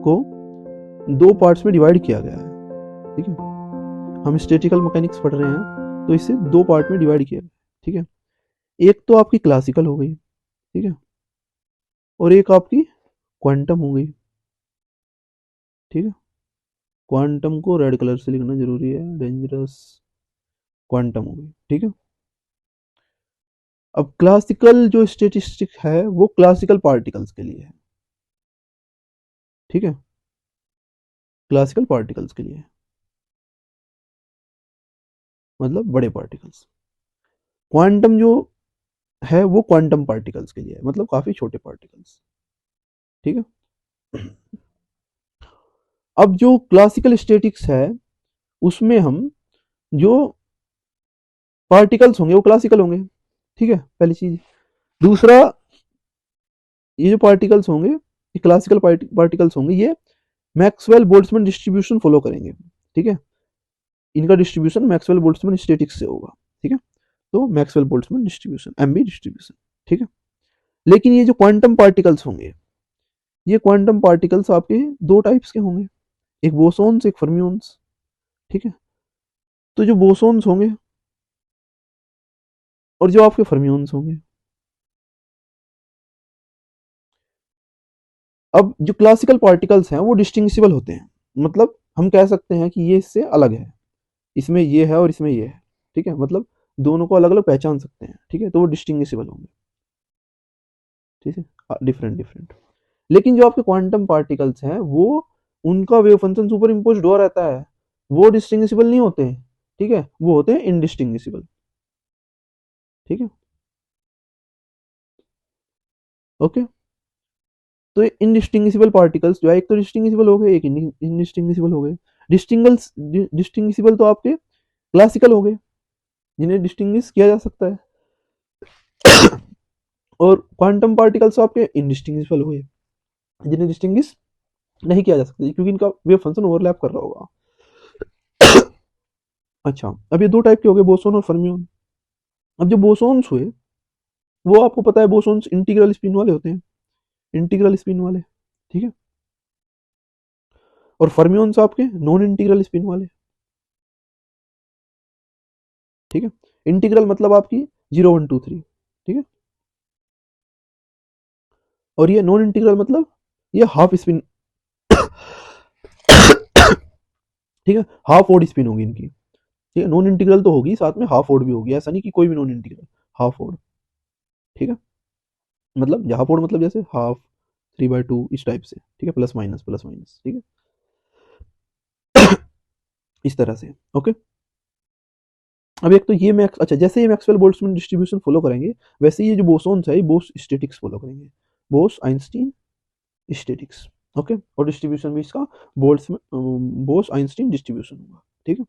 को दो पार्ट्स में डिवाइड किया गया है, ठीक है। हम स्टैटिकल मैकेनिक्स पढ़ रहे हैं तो इसे दो पार्ट में डिवाइड किया गया, ठीक है। एक तो आपकी क्लासिकल हो गई, ठीक है, और एक आपकी क्वांटम हो गई, ठीक है। क्वांटम को रेड कलर से लिखना जरूरी है, डेंजरस। क्वांटम हो गई, ठीक है। अब क्लासिकल जो स्टेटिस्टिक है वो क्लासिकल पार्टिकल्स के लिए है, ठीक है, क्लासिकल पार्टिकल्स के लिए, मतलब बड़े पार्टिकल्स। क्वांटम जो है वो क्वांटम पार्टिकल्स के लिए है, मतलब काफी छोटे पार्टिकल्स, ठीक है। अब जो क्लासिकल स्टैटिक्स है उसमें हम जो पार्टिकल्स होंगे वो क्लासिकल होंगे, ठीक है, पहली चीज। दूसरा, ये जो पार्टिकल्स होंगे ये क्लासिकल पार्टिकल्स होंगे, ये मैक्सवेल बोल्ट्जमैन डिस्ट्रीब्यूशन फॉलो करेंगे, ठीक है। इनका डिस्ट्रीब्यूशन मैक्सवेल बोल्ट्जमैन स्टैटिक्स से होगा, ठीक है। तो Maxwell Boltzmann distribution, MB distribution, ठीक है। लेकिन ये जो क्वांटम पार्टिकल्स होंगे, ये क्वांटम पार्टिकल्स आपके दो टाइप्स के होंगे, एक बोसॉन्स एक फर्मियोन्स, ठीक है। तो जो बोसॉन्स होंगे और जो आपके फर्मियोन्स होंगे, अब जो क्लासिकल पार्टिकल्स हैं वो डिस्टिंग्विशिबल होते हैं, मतलब हम कह सकते हैं कि ये इससे अलग है, इसमें ये है और इसमें ये है, ठीक है, मतलब दोनों को अलग अलग पहचान सकते हैं, ठीक है, तो वो डिस्टिंग्विशिबल होंगे, ठीक है, डिफरेंट डिफरेंट। लेकिन जो आपके क्वांटम पार्टिकल्स हैं वो, उनका वेव फंक्शन सुपर इम्पोज हो रहता है, वो डिस्टिंग्विशिबल नहीं होते, ठीक है, वो होते हैं इनडिस्टिंग्विशिबल, ठीक है, ओके। तो ये इनडिस्टिंग्विशिबल पार्टिकल्स जो है, एक तो डिस्टिंग्विशिबल हो गए, एक इनडिस्टिंग्विशिबल हो गए। डिस्टिंगल्स डिस्टिंग्विशिबल तो आपके क्लासिकल हो गए, जिन्हें डिस्टिंग्विश किया जा सकता है, और क्वांटम पार्टिकल्स आपके इनडिस्टिंग्विशिबल हो गए, जिन्हें डिस्टिंग्विश नहीं किया जा सकता क्योंकि इनका वेव फंक्शन ओवरलैप कर रहा होगा। अच्छा, अब ये दो टाइप के हो गए, बोसोन और फर्मियोन। अब जो बोसोन्स हुए वो आपको पता है बोसोन्स इंटीग्रल स्पिन वाले होते हैं, इंटीग्रल स्पिन वाले, ठीक है। और फर्मियोन्स आपके नॉन इंटीग्रल स्पिन वाले, ठीक है। इंटीग्रल मतलब आपकी 0 1 2 3, ठीक है। और ये नॉन इंटीग्रल मतलब ये हाफ स्पिन, ठीक है, हाफ ओड स्पिन होगी इनकी, ठीक है। नॉन इंटीग्रल तो होगी, साथ में हाफ ओड भी होगी, ऐसा नहीं कि कोई भी नॉन इंटीग्रल, हाफ ओड, ठीक है। मतलब हाफ ओड मतलब जैसे हाफ 3/2 इस टाइप से, ठीक है, प्लस माइनस, ठीक है, इस तरह से, ओके। अब एक तो ये मैक्स, अच्छा, जैसे ये मैक्सवेल बोल्ट्जमैन डिस्ट्रीब्यूशन फॉलो करेंगे, वैसे ये जो बोसोन्स है बोस स्टैटिक्स फॉलो करेंगे, बोस आइंस्टीन स्टैटिक्स, ओके। और डिस्ट्रीब्यूशन भी इसका बोस आइंस्टीन डिस्ट्रीब्यूशन होगा, ठीक है।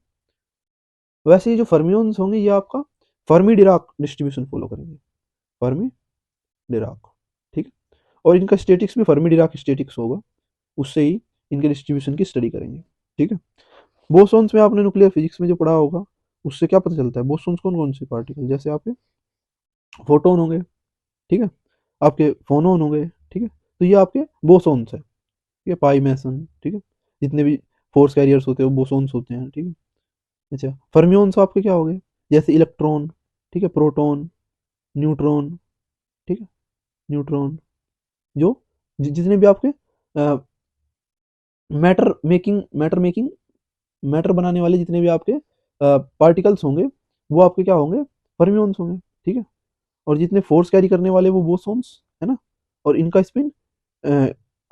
वैसे ये जो फर्मियोन्स होंगे ये आपका फर्मी डिराक डिस्ट्रीब्यूशन फॉलो करेंगे, फर्मी डिराक, ठीक है। और इनका स्टैटिक्स भी फर्मी डिराक स्टैटिक्स होगा, उससे ही इनके डिस्ट्रीब्यूशन की स्टडी करेंगे, ठीक है। बोसोन्स में आपने न्यूक्लियर फिजिक्स में जो पढ़ा होगा उससे क्या पता चलता है, बोसोन्स कौन कौन से पार्टिकल, जैसे आपके फोटोन होंगे, ठीक है, आपके फोनोन होंगे, ठीक है, तो ये आपके बोसोन्स है, ठीक है, पाई मैसन, ठीक है, जितने भी फोर्स कैरियर्स होते हैं वो बोसोन्स होते हैं, ठीक है। अच्छा, फर्मियोन्स आपके क्या हो गए, जैसे इलेक्ट्रॉन, ठीक है, प्रोटॉन, न्यूट्रॉन, ठीक है, न्यूट्रॉन, जो जितने भी आपके मैटर मेकिंग मैटर बनाने वाले जितने भी आपके पार्टिकल्स होंगे वो आपके क्या होंगे, फर्मियोन्स होंगे, ठीक है। और जितने फोर्स कैरी करने वाले वो बोसोन्स है ना, और इनका स्पिन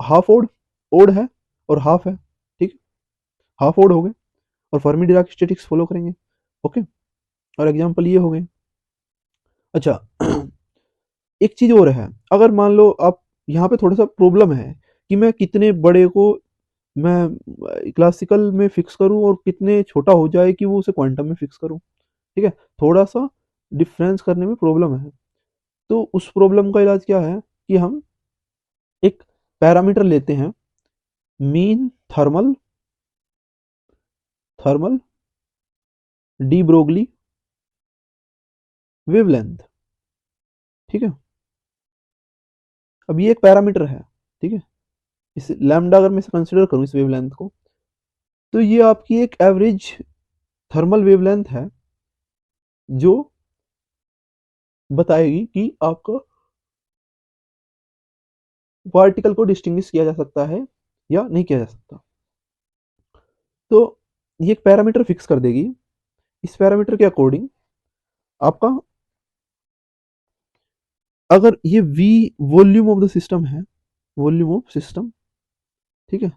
हाफ ओड, ओड है और हाफ है, ठीक है, हाफ ओड हो गए, और फर्मी डिराक स्टैटिक्स फॉलो करेंगे, ओके। और एग्जांपल ये हो गए। अच्छा, एक चीज और है, अगर मान लो आप, यहाँ पे थोड़ा सा प्रॉब्लम है कि मैं कितने बड़े को मैं क्लासिकल में फिक्स करूं और कितने छोटा हो जाए कि वो उसे क्वांटम में फिक्स करूं, ठीक है, थोड़ा सा डिफरेंस करने में प्रॉब्लम है। तो उस प्रॉब्लम का इलाज क्या है कि हम एक पैरामीटर लेते हैं, mean thermal thermal D Broglie wavelength, ठीक है। अब ये एक पैरामीटर है, ठीक है, इस लैम्डा अगर मैं इसे कंसिडर करूँ इस वेवलेंथ को, तो ये आपकी एक एवरेज थर्मल वेवलेंथ है जो बताएगी कि आपका पार्टिकल को डिस्टिंग्विश किया जा सकता है या नहीं किया जा सकता। तो ये एक पैरामीटर फिक्स कर देगी। इस पैरामीटर के अकॉर्डिंग आपका अगर ये v volume of the system है, वॉल्यूम ऑफ सिस्टम, ठीक है,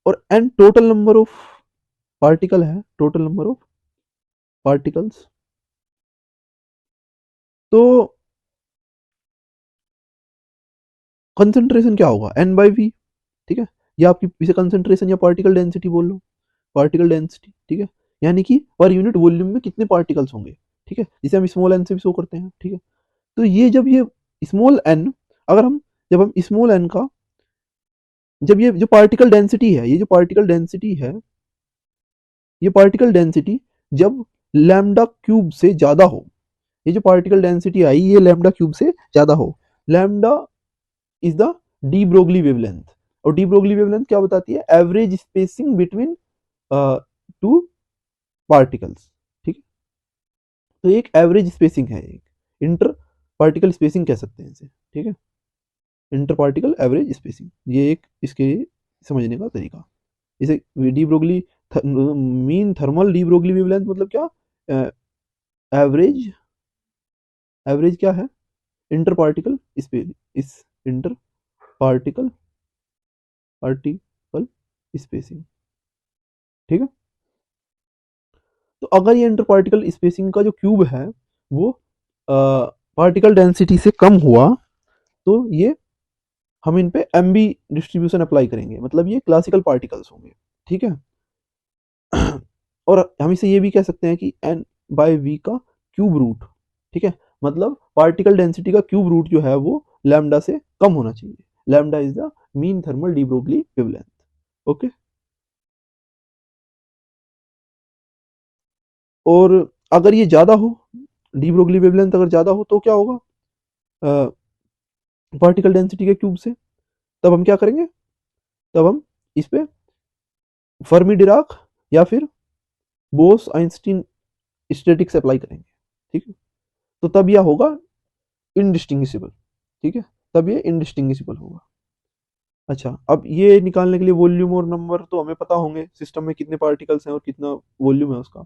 और n total number of particle है, टोटल नंबर ऑफ पार्टिकल्स, तो कंसंट्रेशन क्या होगा n बाई वी, ठीक है, या आपकी इसे कंसंट्रेशन या पार्टिकल डेंसिटी बोल लो, पार्टिकल डेंसिटी, ठीक है, यानी कि पर यूनिट वॉल्यूम में कितने पार्टिकल्स होंगे, ठीक है, जिसे हम स्मॉल एन से भी शो करते हैं, ठीक है। तो ये जब ये स्मॉल एन, अगर हम जब हम स्मॉल एन का, जब ये जो पार्टिकल डेंसिटी है, ये जो पार्टिकल डेंसिटी है, ये पार्टिकल डेंसिटी जब लैम्डा क्यूब से ज्यादा हो, ये जो पार्टिकल डेंसिटी आई ये लैम्डा क्यूब से ज्यादा हो, lambda is the D Broglie wavelength, और डी ब्रोगली वेवलेंथ क्या बताती है, average spacing between two particles, ठीक है। तो एक एवरेज स्पेसिंग है, एक इंटर पार्टिकल स्पेसिंग कह सकते हैं इसे, ठीक है, इंटर पार्टिकल एवरेज स्पेसिंग, ये एक इसके समझने का तरीका। इसे de Broglie mean thermal D Broglie wavelength मतलब क्या, एवरेज, एवरेज क्या है, इंटर पार्टिकल इस इंटर पार्टिकल पार्टिकल स्पेसिंग, ठीक है। तो अगर ये इंटर पार्टिकल स्पेसिंग का जो क्यूब है वो पार्टिकल डेंसिटी से कम हुआ, तो ये हम इन पे एमबी डिस्ट्रीब्यूशन अप्लाई करेंगे, मतलब ये क्लासिकल पार्टिकल्स होंगे, ठीक है। और हम इसे ये भी कह सकते हैं कि एन बाय वी का क्यूब रूट, ठीक है, मतलब पार्टिकल डेंसिटी का क्यूब रूट जो है वो लैम्डा से कम होना चाहिए, lambda is the mean thermal D Broglie wavelength, okay. और अगर ये ज्यादा हो, डी ब्रोगली वेवलेंथ अगर ज्यादा हो तो क्या होगा, पार्टिकल डेंसिटी के क्यूब से, तब हम क्या करेंगे, तब हम इस पे फर्मी डिराक या फिर बोस आइंस्टीन स्टैटिक्स अप्लाई करेंगे, ठीक है। तो तब यह होगा इनडिस्टिंग्विशिबल, ठीक है, तब ये इनडिस्टिंग्विशिबल होगा। अच्छा, अब ये निकालने के लिए वॉल्यूम और नंबर तो हमें पता होंगे, सिस्टम में कितने पार्टिकल्स हैं और कितना वॉल्यूम है उसका।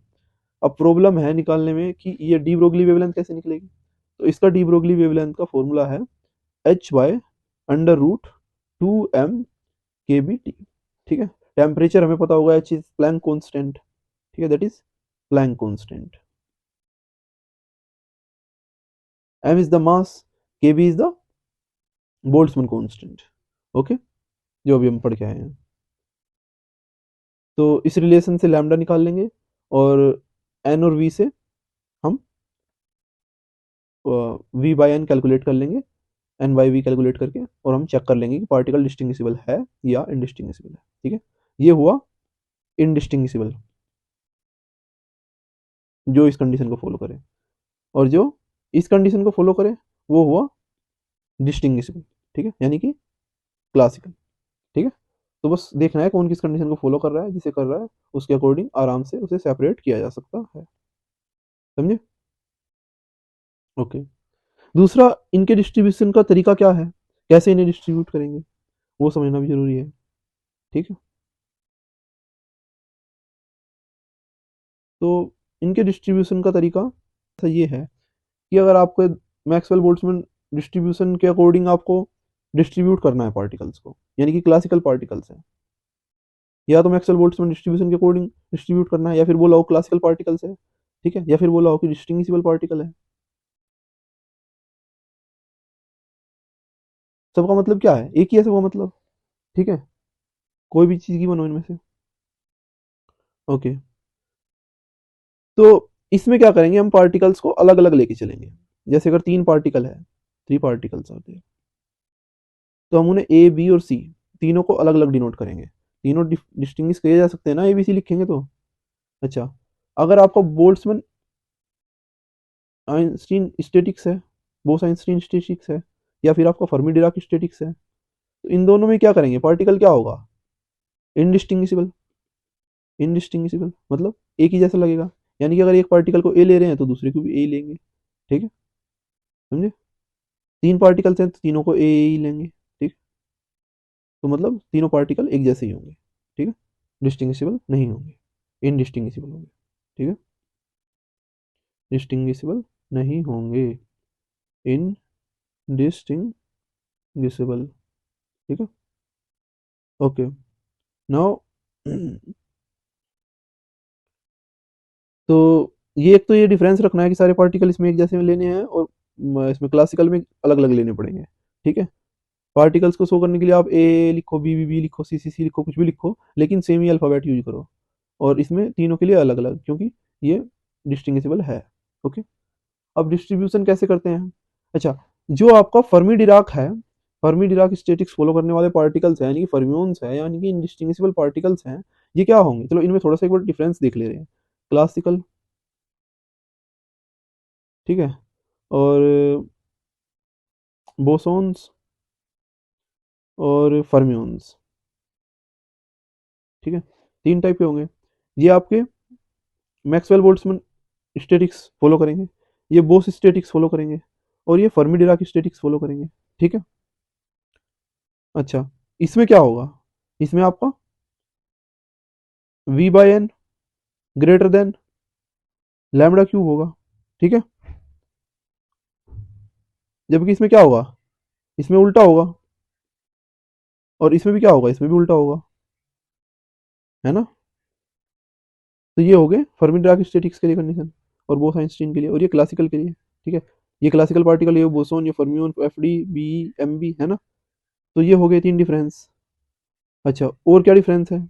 अब प्रॉब्लम है निकालने में कि ये डी ब्रोगली वेवलेंथ कैसे निकलेगी। तो इसका डी ब्रोगली वेवलेंथ का फॉर्मूला है h by under root 2m k B T, ठीक है। टेम्परेचर हमें पता होगा, h इज प्लैंक कॉन्स्टेंट, ठीक है, that is Planck constant, m is the mass, kb is the Boltzmann constant, okay, जो अभी हम पढ़ के आए हैं। तो इस रिलेशन से लैम्डा निकाल लेंगे और एन और वी से हम वी बाई एन कैलकुलेट कर लेंगे, एन बाई वी कैलकुलेट करके, और हम चेक कर लेंगे कि पार्टिकल डिस्टिंग्विशिबल है या इनडिस्टिंग्विशिबल है, ठीक है। ये हुआ इनडिस्टिंग्विशिबल, जो इस कंडीशन को फॉलो करे, और जो इस कंडीशन को फॉलो करे वो हुआ डिस्टिंग्विशिबल, ठीक है, यानी कि क्लासिकल, ठीक है। तो बस देखना है कौन किस कंडीशन को फॉलो कर रहा है, जिसे कर रहा है उसके अकॉर्डिंग आराम से उसे सेपरेट किया जा सकता है, समझे, ओके। दूसरा, इनके डिस्ट्रीब्यूशन का तरीका क्या है, कैसे इन्हें डिस्ट्रीब्यूट करेंगे वो समझना भी जरूरी है, ठीक है। तो इनके डिस्ट्रीब्यूशन का तरीका ऐसा ये है कि अगर आपको मैक्सवेल बोल्ट्जमैन डिस्ट्रीब्यूशन के अकॉर्डिंग आपको डिस्ट्रीब्यूट करना है पार्टिकल्स को, यानी कि क्लासिकल पार्टिकल्स है, या तो मैक्सवेल बोल्ट्जमैन डिस्ट्रीब्यूशन के अकॉर्डिंग डिस्ट्रीब्यूट करना है, या फिर बोला हो क्लासिकल पार्टिकल्स है, ठीक है, या फिर बोला हो कि डिस्टिंग्विशिबल पार्टिकल है। सबका मतलब क्या है, एक ही है सबका मतलब, ठीक है, कोई भी चीज की बनो इनमें से, ओके। तो इसमें क्या करेंगे, हम पार्टिकल्स को अलग अलग लेके चलेंगे। जैसे अगर 3 पार्टिकल है, 3 पार्टिकल्स आते हैं, तो हम उन्हें ए बी और सी तीनों को अलग अलग डिनोट करेंगे, तीनों डिस्टिंग्विश किए जा सकते हैं ना ए बी सी लिखेंगे तो। अच्छा, अगर आपका बोल्ट्जमैन आइंस्टीन स्टैटिक्स है, बोस आइंस्टीन स्टैटिक्स है, या फिर आपका फर्मी डिराक स्टैटिक्स है, तो इन दोनों में क्या करेंगे, पार्टिकल क्या होगा, इनडिस्टिंग्विशिबल। इनडिस्टिंग्विशिबल मतलब एक ही जैसा लगेगा, यानी कि अगर एक पार्टिकल को ए ले रहे हैं तो दूसरे को भी ए लेंगे, ठीक है, समझे। तीन पार्टिकल्स हैं तो तीनों को ए ही लेंगे, ठीक। तो मतलब तीनों पार्टिकल एक जैसे ही होंगे, ठीक है, डिस्टिंग्विशिबल नहीं होंगे, इनडिस्टिंग्विशिबल होंगे, ठीक है, डिस्टिंग्विशिबल नहीं होंगे, इनडिस्टिंग्विशिबल, ठीक है, ओके। नाउ तो ये एक तो ये डिफरेंस रखना है कि सारे पार्टिकल इसमें एक जैसे में लेने हैं और इसमें क्लासिकल में अलग अलग लेने पड़ेंगे, ठीक है। पार्टिकल्स को शो करने के लिए आप ए लिखो, बी लिखो, सी लिखो, कुछ भी लिखो, लेकिन सेम ही अल्फाबेट यूज करो, और इसमें तीनों के लिए अलग अलग, क्योंकि ये डिस्टिंग्विशिबल है, ओके। अब डिस्ट्रीब्यूशन कैसे करते हैं, अच्छा, जो आपका फर्मी डिराक है, फर्मी डिराक स्टेटिक्स फॉलो करने वाले पार्टिकल्स हैं, यानी कि फर्मियोन्स है, यानी कि इनडिस्टिंग्विशिबल पार्टिकल्स हैं, ये क्या होंगे, चलो इनमें थोड़ा सा एक बार डिफरेंस देख ले रहे हैं। क्लासिकल, ठीक है, और बोसोन्स और फर्मियोन्स, ठीक है, तीन टाइप के होंगे। ये आपके मैक्सवेल बोल्ट्जमैन स्टैटिक्स फॉलो करेंगे, ये बोस स्टैटिक्स फॉलो करेंगे, और ये फर्मी डिराक स्टैटिक्स फॉलो करेंगे, ठीक है। अच्छा, इसमें क्या होगा, इसमें आपका v by n greater than lambda cube होगा, ठीक है, जबकि इसमें क्या होगा, इसमें उल्टा होगा, और इसमें भी क्या होगा, इसमें भी उल्टा होगा, है ना। तो ये हो गए फर्मी डिराक स्टैटिक्स के लिए कंडीशन, और बोस आइंस्टीन के लिए, और ये क्लासिकल के लिए, ठीक है। ये क्लासिकल पार्टिकल, ये बोसोन, ये fermion, F D B M B, है ना। तो ये हो गए तीन डिफरेंस। अच्छा, और क्या डिफरेंस है,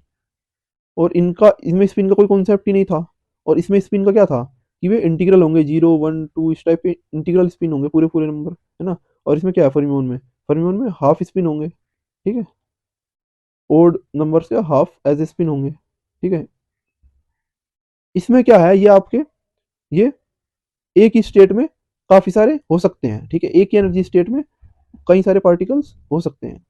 और इनका, इसमें स्पिन का कोई कॉन्सेप्ट ही नहीं था, और इसमें स्पिन का क्या था कि वे इंटीग्रल होंगे, 0 1 2 इस टाइप के इंटीग्रल स्पिन होंगे, पूरे पूरे नंबर, है ना। और इसमें क्या है, फर्मियोन में हाफ स्पिन होंगे, ठीक है, ओड नंबर से हाफ एज ए स्पिन होंगे, ठीक है। इसमें क्या है, ये आपके, ये एक ही स्टेट में काफी सारे हो सकते हैं, ठीक है, एक ही एनर्जी स्टेट में कई सारे पार्टिकल्स हो सकते हैं,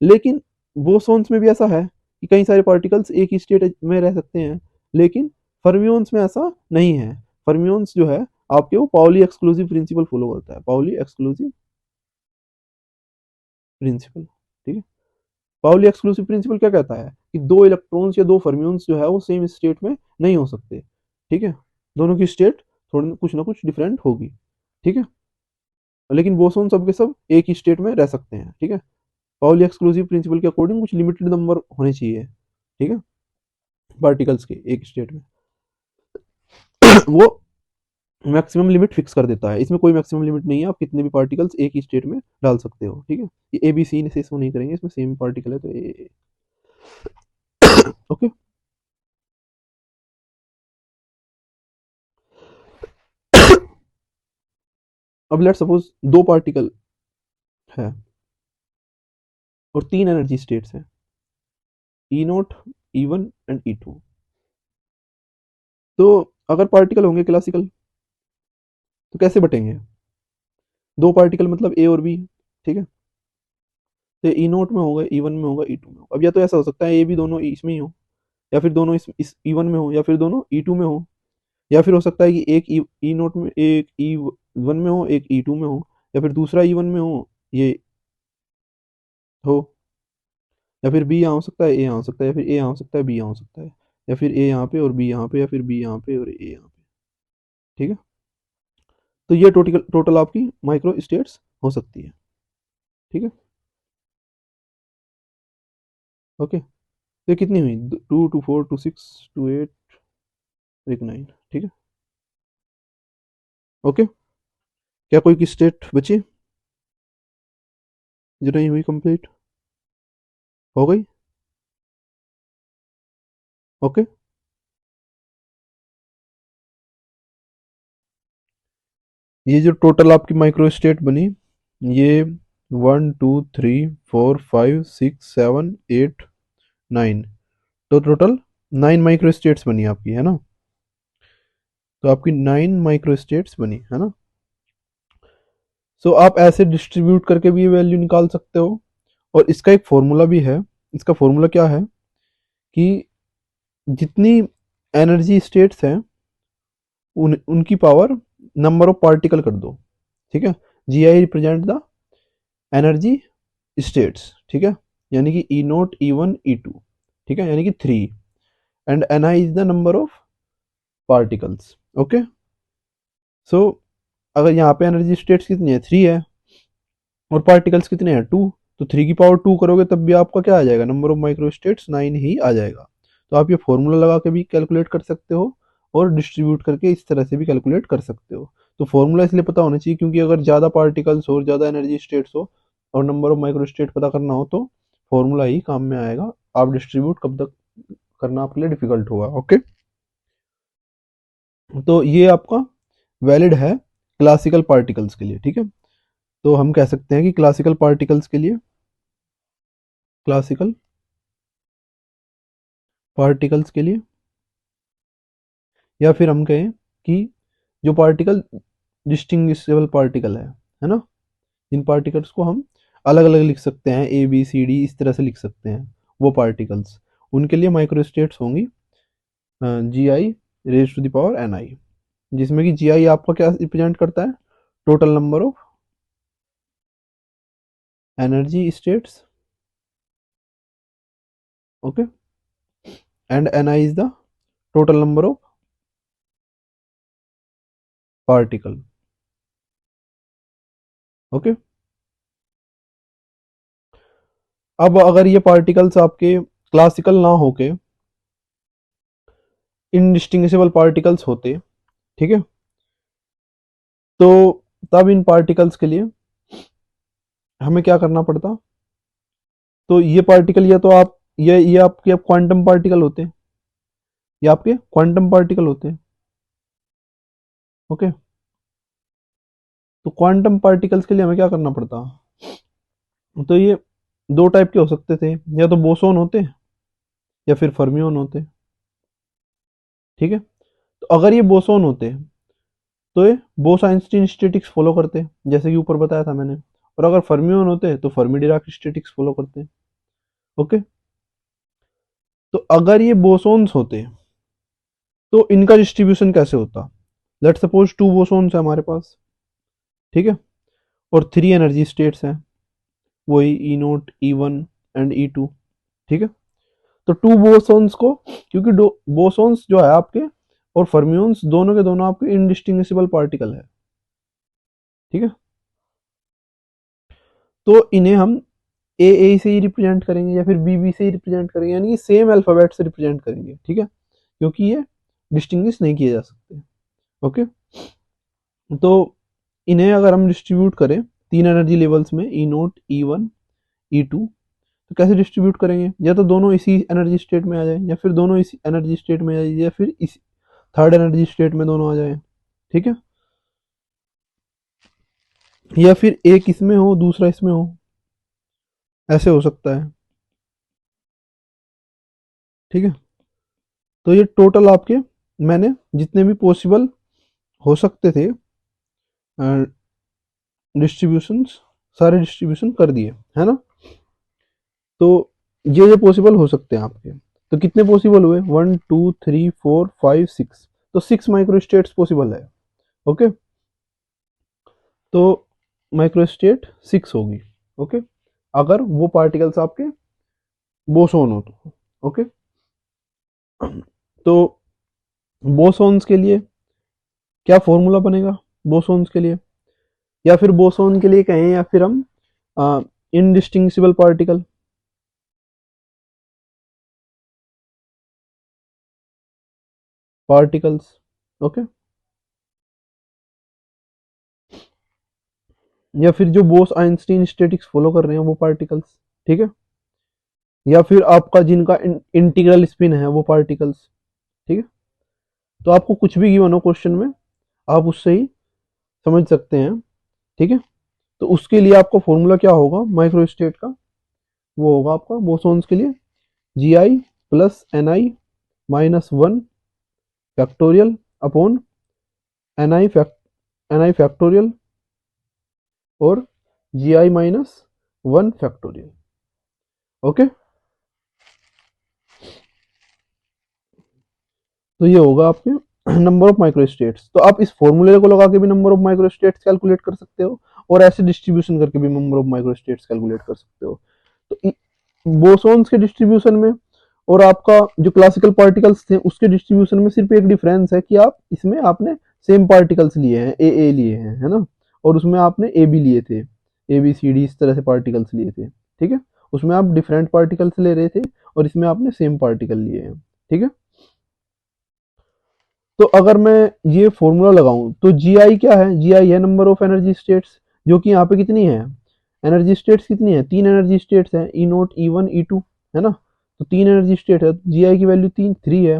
लेकिन बोसोन्स में भी ऐसा है कि कई सारे पार्टिकल्स एक ही स्टेट में रह सकते हैं, लेकिन फर्मियोन्स में ऐसा नहीं है। फर्मियोन्स जो है आपके, वो पाउली एक्सक्लूसिव प्रिंसिपल फॉलो करता है, पाउली एक्सक्लूसिव प्रिंसिपल, ठीक है। पाउली एक्सक्लूसिव प्रिंसिपल क्या कहता है कि दो इलेक्ट्रॉन्स या दो फर्मियोन्स जो है वो सेम स्टेट में नहीं हो सकते, ठीक है, दोनों की स्टेट थोड़ी कुछ ना कुछ डिफरेंट होगी, ठीक है, लेकिन बोसोन सब के सब एक ही स्टेट में रह सकते हैं, ठीक है। पाउली एक्सक्लूसिव प्रिंसिपल के अकॉर्डिंग कुछ लिमिटेड नंबर होने चाहिए, ठीक है, पार्टिकल्स के एक स्टेट में। वो मैक्सिमम लिमिट फिक्स कर देता है, इसमें कोई मैक्सिमम लिमिट नहीं है, आप कितने भी पार्टिकल्स एक ही स्टेट में डाल सकते हो, ठीक है। ये ए बी सी से इसको नहीं करेंगे, इसमें सेम पार्टिकल है तो ए, ओके। अब लेट सपोज दो पार्टिकल है और तीन एनर्जी स्टेट्स हैं, ई naught, E one and E two. तो अगर पार्टिकल होंगे क्लासिकल तो कैसे बटेंगे, दो पार्टिकल मतलब ए और बी, ठीक है, तो ई नोट में होगा, ई वन में होगा, ई टू में होगा। अब या तो ऐसा हो सकता है ए भी दोनों इसमें ही हो, या फिर दोनों इस ई वन में हो, या फिर दोनों ई टू में हो, या फिर हो सकता है कि एक ई नोट में, एक ई वन में हो, एक ई टू में हो, या फिर दूसरा ई वन में हो, ये हो, या फिर बी यहाँ हो सकता है, ए यहाँ हो सकता है, या फिर ए यहाँ हो सकता है, बी यहाँ हो सकता है, या फिर ए यहाँ पे और बी यहाँ पे, या फिर बी यहाँ पे और ए यहाँ पे, ठीक है। तो ये टोटल टोटल आपकी माइक्रो स्टेट्स हो सकती है, ठीक है, ओके। तो ये कितनी हुई, 2 2 4 2 6 2 8 एक 9, ठीक है, ओके। क्या कोई की स्टेट बची जो नहीं हुई, कंप्लीट हो गई, ओके। ये जो टोटल आपकी माइक्रो स्टेट बनी, ये 1 2 3 4 5 6 7 8 9, तो टोटल 9 माइक्रो स्टेट्स बनी आपकी, है ना। तो आपकी 9 माइक्रो स्टेट्स बनी, है ना। सो आप ऐसे डिस्ट्रीब्यूट करके भी ये वैल्यू निकाल सकते हो, और इसका एक फॉर्मूला भी है। इसका फॉर्मूला क्या है कि जितनी एनर्जी स्टेट्स हैं उनकी पावर नंबर ऑफ पार्टिकल कर दो, ठीक है। G i represent the energy states, ठीक है, यानी कि ई नोट ई वन ई टू, ठीक है, यानी कि 3, and n i is the number of particles. Okay, so अगर यहाँ पे एनर्जी स्टेट्स कितनी है, 3 है, और पार्टिकल्स कितने हैं, 2, तो 3 की पावर 2 करोगे तब भी आपका क्या आ जाएगा, नंबर ऑफ माइक्रोस्टेट्स 9 ही आ जाएगा। तो आप ये फॉर्मूला लगा के भी कैलकुलेट कर सकते हो और डिस्ट्रीब्यूट करके इस तरह से भी कैलकुलेट कर सकते हो। तो फॉर्मूला इसलिए पता होना चाहिए क्योंकि अगर ज़्यादा पार्टिकल्स हो, ज़्यादा एनर्जी स्टेट्स हो और नंबर ऑफ माइक्रोस्टेट पता करना हो तो फॉर्मूला ही काम में आएगा। आप डिस्ट्रीब्यूट कब तक करना आपके लिए डिफिकल्ट होगा। ओके, तो ये आपका वैलिड है क्लासिकल पार्टिकल्स के लिए, ठीक है। तो हम कह सकते हैं कि क्लासिकल पार्टिकल्स के लिए, क्लासिकल पार्टिकल्स के लिए, या फिर हम कहें कि जो पार्टिकल डिस्टिंग्विशेबल पार्टिकल है ना, इन पार्टिकल्स को हम अलग अलग लिख सकते हैं, ए बी सी डी इस तरह से लिख सकते हैं, वो पार्टिकल्स, उनके लिए माइक्रोस्टेट्स होंगी g i raise to the power n i, जिसमें कि जी आई आपका क्या रिप्रेजेंट करता है, total number of energy states, okay, and n i is the total number of particle. Okay, अब अगर ये पार्टिकल्स आपके क्लासिकल ना होके इनडिस्टिंग्विशेबल पार्टिकल्स होते, ठीक है, तो तब इन पार्टिकल्स के लिए हमें क्या करना पड़ता, तो ये पार्टिकल या तो आप ये आपके क्वांटम पार्टिकल होते हैं, ये आपके क्वांटम पार्टिकल होते हैं। ओके, तो क्वांटम पार्टिकल्स के लिए हमें क्या करना पड़ता, तो ये दो टाइप के हो सकते थे, या तो बोसोन होते या फिर फर्मियोन होते, ठीक है। तो अगर ये बोसोन होते तो ये बोस आइंस्टीन स्टैटिक्स फॉलो करते जैसे कि ऊपर बताया था मैंने, और अगर फर्मियोन होते तो फर्मी डिराक स्टैटिक्स फॉलो करते। ओके, तो अगर ये बोसोन्स होते तो इनका डिस्ट्रीब्यूशन कैसे होता, लेट सपोज 2 बोसोन्स है हमारे पास, ठीक है, और 3 एनर्जी स्टेट्स हैं, वही e naught E one and E two, ठीक है। तो 2 बोसोन्स को, क्योंकि बोसोन्स जो है आपके और फर्मियोन्स दोनों के दोनों आपके इनडिस्टिंग्विशेबल पार्टिकल है, ठीक है, तो इन्हें हम ए से ही रिप्रेजेंट करेंगे या फिर बी से ही रिप्रेजेंट करेंगे, यानी कि सेम अल्फाबेट से रिप्रेजेंट करेंगे, ठीक है, क्योंकि ये डिस्टिंग्विश नहीं किए जा सकते। ओके, तो इन्हें अगर हम डिस्ट्रीब्यूट करें 3 एनर्जी लेवल्स में, ई नोट ई वन ई टू, तो कैसे डिस्ट्रीब्यूट करेंगे, या तो दोनों इसी एनर्जी स्टेट में आ जाए, या फिर दोनों इसी एनर्जी स्टेट में आ जाए, या फिर इस थर्ड एनर्जी स्टेट में दोनों आ जाए, ठीक है, या फिर एक इसमें हो दूसरा इसमें हो, ऐसे हो सकता है, ठीक है। तो ये टोटल आपके मैंने जितने भी पॉसिबल हो सकते थे डिस्ट्रीब्यूशंस, सारे डिस्ट्रीब्यूशन कर दिए है ना। तो ये पॉसिबल हो सकते हैं आपके, तो कितने पॉसिबल हुए, 1 2 3 4 5 6, तो 6 माइक्रोस्टेट्स पॉसिबल है। ओके, तो माइक्रोस्टेट 6 होगी। ओके, अगर वो पार्टिकल्स आपके बोसोन हो तो। ओके, तो बोसोन्स के लिए क्या फॉर्मूला बनेगा, बोसोन्स के लिए, या फिर बोसोन के लिए कहें, या फिर हम इनडिस्टिंग्विशेबल पार्टिकल, पार्टिकल्स, ओके, या फिर जो बोस आइंस्टीन स्टैटिक्स फॉलो कर रहे हैं वो पार्टिकल्स, ठीक है, या फिर आपका जिनका इंटीग्रल स्पिन है वो पार्टिकल्स, ठीक है। तो आपको कुछ भी गिवन हो क्वेश्चन में आप उससे ही समझ सकते हैं, ठीक है। तो उसके लिए आपका फॉर्मूला क्या होगा माइक्रोस्टेट का, वो होगा आपका बोसोन्स के लिए g i plus n i minus one factorial upon n i factorial और g i minus one factorial, okay, तो ये होगा आपके नंबर ऑफ माइक्रोस्टेट्स। तो आप इस फॉर्मूले को लगा के भी नंबर ऑफ माइक्रोस्टेट्स कैलकुलेट कर सकते हो, और ऐसे डिस्ट्रीब्यूशन करके भी नंबर ऑफ माइक्रोस्टेट्स कैलकुलेट कर सकते हो। तो बोसॉन्स के डिस्ट्रीब्यूशन में और आपका जो क्लासिकल पार्टिकल्स थे उसके डिस्ट्रीब्यूशन में सिर्फ एक डिफरेंस है कि आप इसमें आपने सेम पार्टिकल्स लिए हैं, ए लिए हैं, है ना, और उसमें आपने ए बी लिए थे, ए बी सी डी इस तरह से पार्टिकल्स लिए थे, ठीक है। उसमें आप डिफरेंट पार्टिकल्स ले रहे थे और इसमें आपने सेम पार्टिकल लिए हैं, ठीक है। तो अगर मैं ये फॉर्मूला लगाऊं तो जी आई क्या है, जी आई है नंबर ऑफ एनर्जी स्टेट्स, जो कि यहाँ पे कितनी है, एनर्जी स्टेट्स कितनी है, 3 एनर्जी स्टेट्स है, ई नोट ई वन ई टू, है ना। तो 3 एनर्जी स्टेट है, जी आई की वैल्यू 3 है।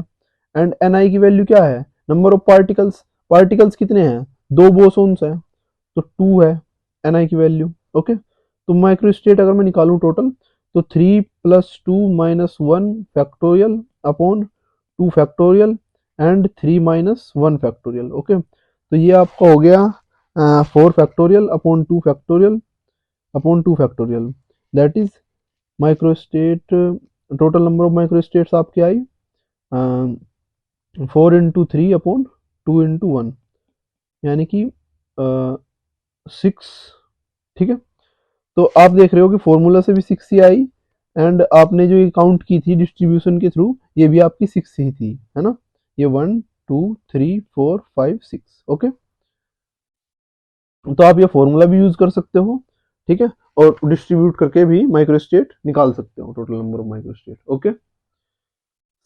एंड एन आई की वैल्यू क्या है, नंबर ऑफ पार्टिकल्स, पार्टिकल्स कितने हैं, 2 बोसोन्स है, तो 2 है एन आई की वैल्यू। ओके, तो माइक्रो स्टेट अगर मैं निकालूं टोटल, तो 3 + 2 - 1 factorial upon 2 factorial and 3 - 1 factorial. Okay, तो ये आपका हो गया 4 factorial upon 2 factorial upon 2 factorial, that is microstate. Total number of microstates आपकी आई 4 × 3 अपॉन 2 × 1, यानी कि 6, ठीक है। तो आप देख रहे हो कि फॉर्मूला से भी 6 ही आई, एंड आपने जो ये काउंट की थी डिस्ट्रीब्यूशन के थ्रू, ये भी आपकी 6 ही थी, है ना। ये 1 2 3 4 5 6। ओके, तो आप ये फॉर्मूला भी यूज कर सकते हो, ठीक है, और डिस्ट्रीब्यूट करके भी माइक्रोस्टेट निकाल सकते हो, total number of microstate. Okay,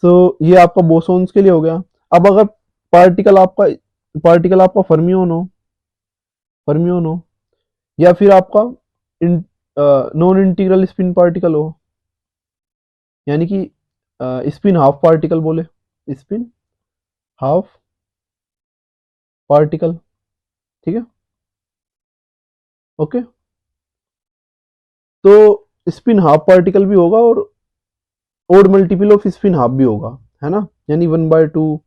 तो ये आपका बोसोन्स के लिए हो गया। अब अगर पार्टिकल आपका फर्मियोन हो, या फिर आपका नॉन इंटीग्रल स्पिन पार्टिकल हो, यानी कि स्पिन हाफ पार्टिकल बोले, स्पिन हाफ पार्टिकल, ठीक है। ओके, तो स्पिन हाफ पार्टिकल भी होगा और odd multiple of spin half भी होगा, है ना, यानी 1/2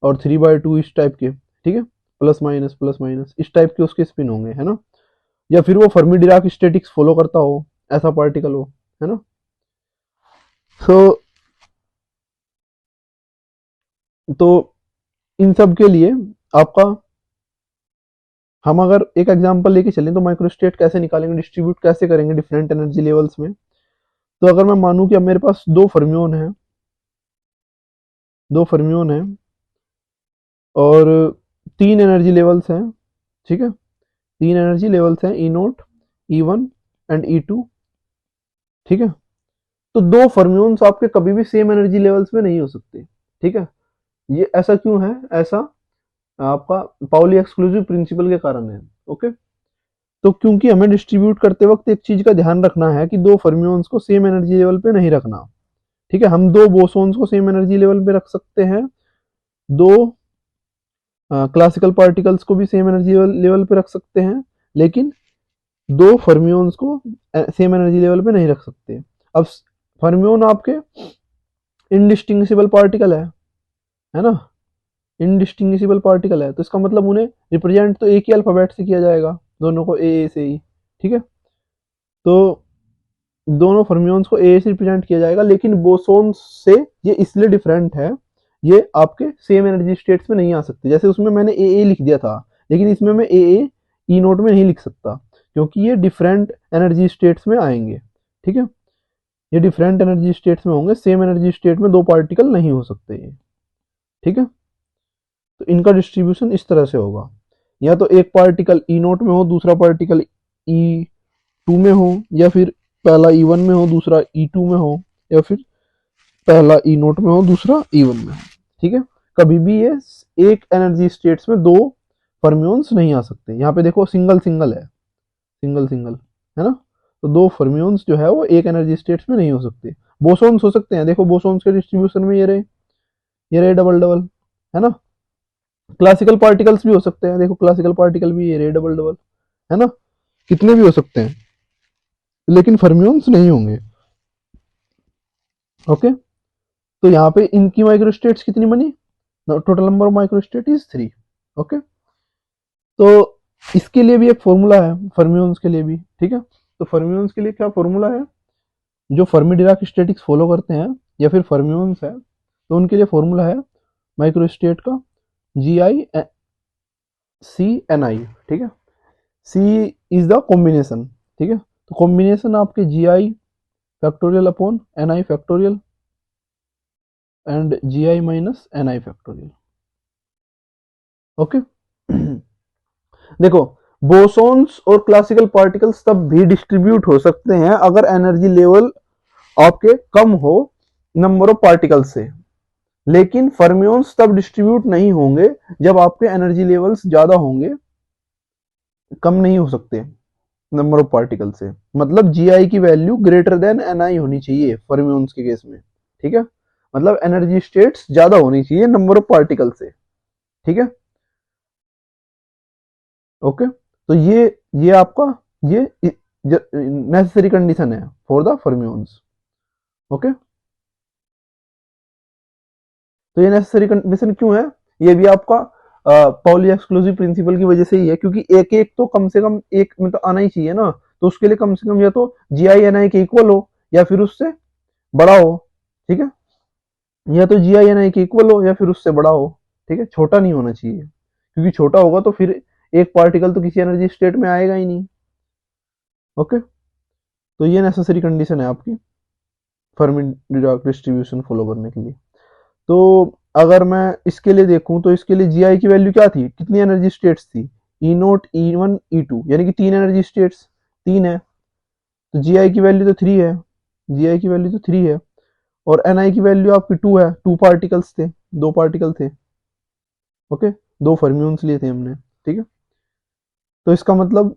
और 3/2 इस टाइप के, ठीक है, प्लस माइनस इस टाइप के उसके स्पिन होंगे, है ना। या फिर वो फर्मी डिराक स्टैटिक्स फॉलो करता हो, ऐसा पार्टिकल हो, है ना। तो इन सब के लिए आपका, हम अगर एक एग्जांपल लेके चलें तो माइक्रोस्टेट कैसे निकालेंगे, डिस्ट्रीब्यूट कैसे करेंगे डिफरेंट एनर्जी लेवल्स में। तो अगर मैं मानूं कि अब मेरे पास दो फर्मियोन है और 3 एनर्जी लेवल्स हैं, ठीक है, 3 एनर्जी लेवल्स हैं, ई naught E one and E two, ठीक है। तो दो फर्मियोन्स आपके कभी भी सेम एनर्जी लेवल्स में नहीं हो सकते, ठीक है। ये ऐसा क्यों है, ऐसा आपका पाउली एक्सक्लूसिव प्रिंसिपल के कारण है। ओके, तो क्योंकि हमें डिस्ट्रीब्यूट करते वक्त एक चीज का ध्यान रखना है कि दो फर्मियोन्स को सेम एनर्जी लेवल पे नहीं रखना, ठीक है। हम दो बोसोन्स को सेम एनर्जी लेवल पे रख सकते हैं, दो क्लासिकल पार्टिकल्स को भी सेम एनर्जी लेवल पे रख सकते हैं, लेकिन दो फर्मियोन्स को सेम एनर्जी लेवल पे नहीं रख सकते। अब फर्मियोन आपके इनडिस्टिंग्विशिबल पार्टिकल है ना, इनडिस्टिंग्विशिबल पार्टिकल है, तो इसका मतलब उन्हें रिप्रेजेंट तो एक ही अल्फाबेट से किया जाएगा, दोनों को ए से ही, ठीक है। तो दोनों फर्मियोन्स को ए से रिप्रेजेंट किया जाएगा, लेकिन बोसोन्स से ये इसलिए डिफरेंट है, ये आपके सेम एनर्जी स्टेट्स में नहीं आ सकते। जैसे उसमें मैंने ए लिख दिया था, लेकिन इसमें मैं ए ई नोट में नहीं लिख सकता, क्योंकि ये डिफरेंट एनर्जी स्टेट्स में आएंगे, ठीक है। ये डिफरेंट एनर्जी स्टेट्स में होंगे, सेम एनर्जी स्टेट में दो पार्टिकल नहीं हो सकते ये, ठीक है। तो इनका डिस्ट्रीब्यूशन इस तरह से होगा, या तो एक पार्टिकल ई नोट में हो, दूसरा पार्टिकल ई टू में हो, या फिर पहला ई वन में हो, दूसरा ई टू में हो, या फिर पहला ई नोट में हो, दूसरा ई वन में हो, ठीक है। कभी भी ये एक एनर्जी स्टेट्स में दो फर्मियोन्स नहीं आ सकते। यहाँ पे देखो सिंगल सिंगल है, सिंगल सिंगल, है ना। तो दो फर्मियोन्स जो है वो एक एनर्जी स्टेट्स में नहीं हो सकते। बोसोन्स हो सकते हैं, देखो बोसोन्स के डिस्ट्रीब्यूशन में ये रहे डबल डबल, है ना। क्लासिकल पार्टिकल्स भी हो सकते हैं, देखो क्लासिकल पार्टिकल भी ये रहे डबल डबल, है ना, कितने भी हो सकते हैं, लेकिन फर्मियोन्स नहीं होंगे। ओके, तो यहाँ पे इनकी माइक्रोस्टेट्स कितनी बनी, total number of microstate is 3। Okay, तो इसके लिए भी एक फॉर्मूला है, फर्मियोन्स के लिए भी, ठीक है। तो फर्मियोन्स के लिए क्या फॉर्मूला है, जो फर्मी डिराक स्टैटिक्स फॉलो करते हैं या फिर फर्मियोन्स है, तो उनके लिए फॉर्मूला है माइक्रोस्टेट का GI CNI, ठीक है। C इज द कॉम्बिनेशन, ठीक है। तो कॉम्बिनेशन आपके GI factorial upon NI factorial and GI minus NI factorial, okay. देखो, बोसोन्स और क्लासिकल पार्टिकल्स तब भी डिस्ट्रीब्यूट हो सकते हैं अगर एनर्जी लेवल आपके कम हो नंबर ऑफ पार्टिकल्स से, लेकिन फर्मियोन्स तब डिस्ट्रीब्यूट नहीं होंगे जब आपके एनर्जी लेवल्स ज्यादा होंगे, कम नहीं हो सकते नंबर ऑफ पार्टिकल से। मतलब GI की वैल्यू ग्रेटर देन NI होनी चाहिए फर्मियोन्स के केस में, ठीक है। मतलब एनर्जी स्टेट्स ज्यादा होनी चाहिए नंबर ऑफ पार्टिकल से, ठीक है, ओके। तो ये आपका ये नेसेसरी कंडीशन है फॉर द फर्मियोन्स, ओके। तो ये नेसेसरी कंडीशन क्यों है? ये भी आपका पाउली एक्सक्लूसिव प्रिंसिपल की वजह से ही है, क्योंकि एक एक तो कम से कम एक में तो आना ही चाहिए ना। तो उसके लिए कम से कम या तो GI NI के इक्वल हो या फिर उससे बड़ा हो, ठीक है। या तो GI NI के इक्वल हो या फिर उससे बड़ा हो, ठीक है। छोटा नहीं होना चाहिए, क्योंकि छोटा होगा तो फिर एक पार्टिकल तो किसी एनर्जी स्टेट में आएगा ही नहीं, ओके। तो ये नेसेसरी कंडीशन है आपकी फर्मी डिराक डिस्ट्रीब्यूशन फॉलो करने के लिए। तो अगर मैं इसके लिए देखूं तो इसके लिए GI की वैल्यू क्या थी, कितनी एनर्जी स्टेट्स थी, E0 E1 E2, यानी कि 3 एनर्जी स्टेट्स, 3 है। तो GI की वैल्यू तो 3 है, GI की वैल्यू तो 3 है, और NI की वैल्यू आपकी 2 है, 2 पार्टिकल्स थे, 2 पार्टिकल थे, ओके। 2 फर्मियोन्स लिए थे हमने, ठीक है। तो इसका मतलब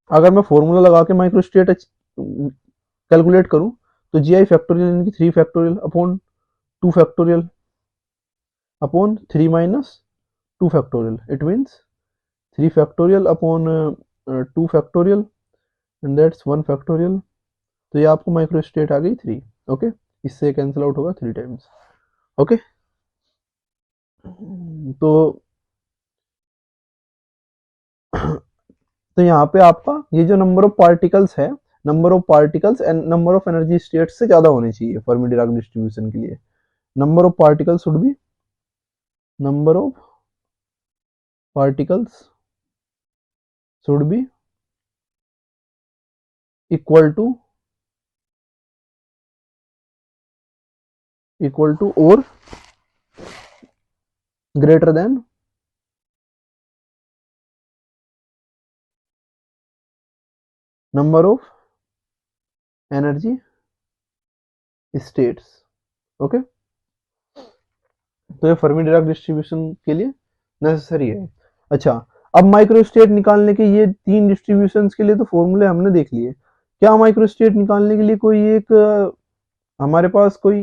अगर मैं फॉर्मूला लगा के माइक्रोस्टेट कैलकुलेट करूं तो GI फैक्टोरियल यानी कि 3 factorial upon 2 factorial upon 3 minus 2 factorial, it means 3 factorial upon 2 factorial and that's 1 factorial. तो ये आपको माइक्रोस्टेट आ गई 3, ओके। इससे कैंसिल आउट होगा 3 टाइम्स, ओके। तो तो यहाँ पे आपका ये जो नंबर ऑफ पार्टिकल्स है, number of particles and number of energy state से ज्यादा होनी चाहिए फर्मी डिराक डिस्ट्रीब्यूशन के लिए। Number of particles should be number of particles should be equal to और greater than number of energy states, okay. तो ये फर्मी डिराक डिस्ट्रीब्यूशन के लिए नेसेसरी है। अच्छा, अब माइक्रोस्टेट निकालने के ये 3 डिस्ट्रीब्यूशंस के लिए तो फॉर्मूले हमने देख लिए। क्या माइक्रोस्टेट निकालने के लिए कोई एक हमारे पास कोई